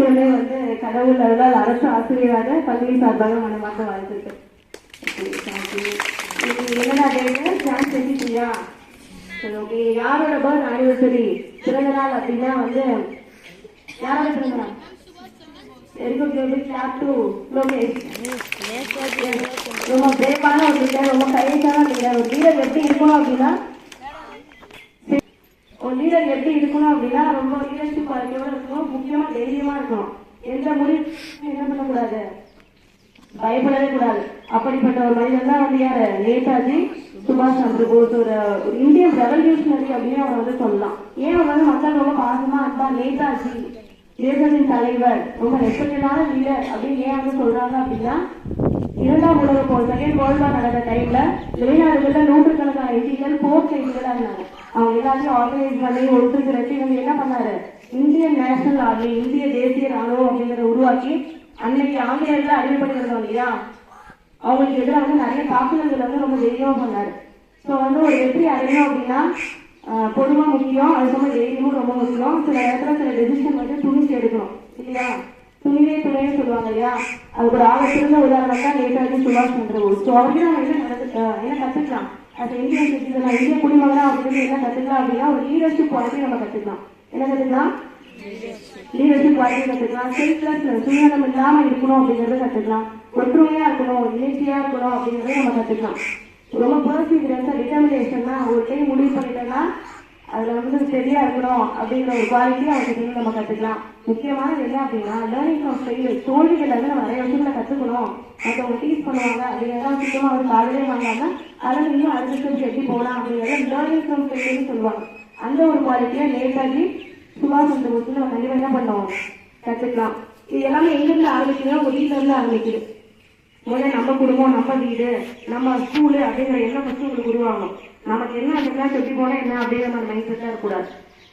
அனைவருமே கடவுள் அருளால் அரசு ஆசிரியராக பள்ளி சார்பாக மனமார்ந்த வாழ்த்துக்கள். என்னடா டேட்டு சான்ஸ் எடுத்துட்டியா? சரி, ஓகே. யாரோட பர்த் ஆனிவர்சரி பிறந்த நாள் அப்படின்னா யாரோட பிறந்த நாள்? ரொம்ப பிரேவான ஒரு லீடர், ரொம்ப கரேஜான லீடர். ஒரு லீடர் எப்படி இருக்கணும் அப்படின்னா ரொம்ப லீடர்ஷிப் குவாலிட்டியோட இருக்கணும். முக்கியமா தைரியமா இருக்கணும். எந்த முடிவு என்ன பண்ணக்கூடாது, பயப்படவே கூடாது. அப்படிப்பட்ட ஒரு மனிதன் தான் யாரு? நேதாஜி சுபாஷ் சந்திர போஸ். ஒரு இந்தியன் ரெவல்யூஷனரி அப்படின்னு அவரை சொல்லலாம். ஏன் அவர் மக்கள் ரொம்ப பாசமா இருப்பா? நேதாஜி தேசத்தின் தலைவர், ரொம்ப ரெஸ்பெக்டடான லீடர் அப்படின்னு ஏன் சொல்றாங்க அப்படின்னா, இரண்டாம் உலக போர் செகண்ட் வேர்ல்ட் வார் நடந்த டைம்ல வெளிநாடுகள்ல நூற்றுக்கணக்கான எதிரிகள் போர் கைதிகளா இருந்தாங்க. அவங்க எல்லாத்தையும் ஆர்கனைஸ் பண்ணி ஒருத்தர் திரட்டி என்ன பண்ணாரு? இந்தியன் நேஷனல் ஆர்மி, இந்திய தேசிய ராணுவம் அப்படிங்கிறத உருவாக்கி அன்னைக்கு ஆங்கிலேயர்கள் அடிமைப்படுத்திருந்தோம் இல்லையா, அவங்களுக்கு எதிராக நிறைய தாக்குதல்கள் ரொம்ப தைரியமா பண்ணாரு. ஸோ ஒரு வெற்றி அடையணும் அப்படின்னா பொதுவா முக்கியம், அதுக்கப்புறம் தைரியமும் ரொம்ப முக்கியம். சில இடத்துல சில டெசிஷன் துணிச்சு எடுக்கணும் இல்லையா? துணிவே துணையே சொல்லுவாங்க இல்லையா? அதுக்கு ஒரு ஆக சிறந்த உதாரணம் தான் நேதாஜி சுபாஷ் சந்திர போஸ். ஸோ அவருக்கு நம்ம என்ன கத்துக்கலாம்? அது இந்தியன் சிட்டிசன், இந்திய குடிமகனா அவருக்கு என்ன கத்துக்கலாம் அப்படின்னா ஒரு லீடர்ஷிப் குவாலிட்டி நம்ம கத்துக்கலாம். என்ன கத்துக்கலாம்? லீடர்ஷிப் குவாலிட்டி கத்துக்கலாம். செல்ஃப்லெஸ், சுயநலம் இல்லாம இருக்கணும் அப்படிங்கறத கத்துக்கலாம். ஒற்றுமையா இருக்கணும், இணைச்சியா இருக்கணும் அப்படிங்கறத நம்ம கத்துக்கலாம். ரொம்ப பர்சீவரன்ஸா, டிட்டர்மினேஷன்னா ஒரு டைம் முடிவு பண்ணிட்டோம்னா அதுல சரியா இருக்கணும் அப்படிங்கிற ஒரு குவாலிட்டி அவங்க நம்ம கத்துக்கலாம். முக்கியமானது என்ன அப்படின்னா லேர்னிங் ஃப்ரம் ஃபெயிலியர். தோல்விகள் நம்ம நிறைய விஷயங்களை கத்துக்கணும். மற்றவங்க டீச் பண்ணுவாங்க அப்படிங்கிறத சுத்தமா காலையிலே வாங்காம அதில் இன்னும் அடுத்த எப்படி போகலாம் அப்படிங்கிறத லேர்னிங் ஃப்ரம் ஃபெயிலியர்னு சொல்லுவாங்க. அந்த ஒரு குவாலிட்டியை நேதாஜி சுபாஷ் சந்திர போஸ் நம்ம கண்டிப்பா என்ன பண்ணுவோம்? கத்துக்கலாம். இது எல்லாமே எங்கிருந்து ஆரம்பிக்குதுன்னா ஒரு வீட்டுல இருந்து ஆரம்பிக்குது. முதல்ல நம்ம குடும்பம், நம்ம வீடு, நம்ம ஸ்கூலு அப்படிங்கிற எண்ணம் ஃபர்ஸ்ட் உங்களுக்கு உருவாகணும். நமக்கு என்ன அந்த கிளாஸ் எப்படி போனா என்ன அப்படிங்கிற மாதிரி மைண்ட் செட்டா இருக்கக்கூடாது.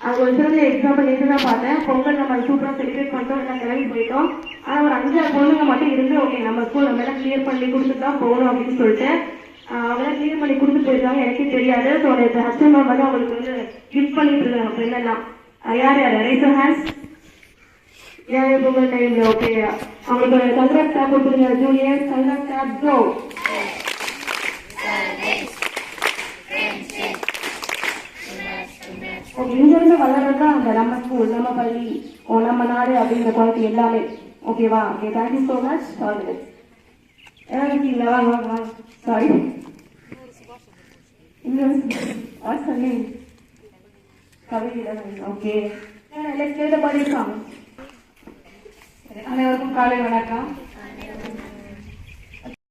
அது ஒரு சிறந்த எக்ஸாம்பிள் நேற்று தான் பார்த்தேன். பொங்கல் நம்ம சூப்பரா செலிப்ரேட் பண்ணிட்டோம், எல்லாம் கிளம்பி போயிட்டோம். ஆனா ஒரு 5-6 பொண்ணுங்க மட்டும் இருந்து ஓகே நம்ம ஸ்கூல் நம்ம எல்லாம் கிளியர் பண்ணி கொடுத்துட்டு தான் போகணும் அப்படின்னு சொல்லிட்டு அவங்க கிளியர் பண்ணி கொடுத்துட்டு போயிருக்காங்க. எனக்கே தெரியாது. ஸோ ஹஸ்பண்ட் அவங்களுக்கு கிஃப்ட் பண்ணிட்டு இருக்காங்க ஃப்ரெண்ட் எல்லாம். யார் யார் ரைஸ் யுவர் ஹேண்ட்ஸ்? யார் பொங்கல் டைம்ல ஓகே அவங்களுக்கு கங்க்ராட் கிளாப் கொடுத்துருங்க. ஜூனியர் கங்க்ராட் கிளாப் கோ. இங்கிருந்து வளர்றதுதான் அந்த நம்ம ஸ்கூல், நம்ம பள்ளி, நம்ம நாடு அப்படிங்கிற குவாலிட்டி எல்லாமே. ஓகேவா? Okay, thank you so much. All the best. ஏதாவது இருக்கீங்களா? வாங்க வாங்க வாங்க. Sorry, what's your name? Kavithai. Okay, let's play the birthday song. அனைவருக்கும் காலை வணக்கம்.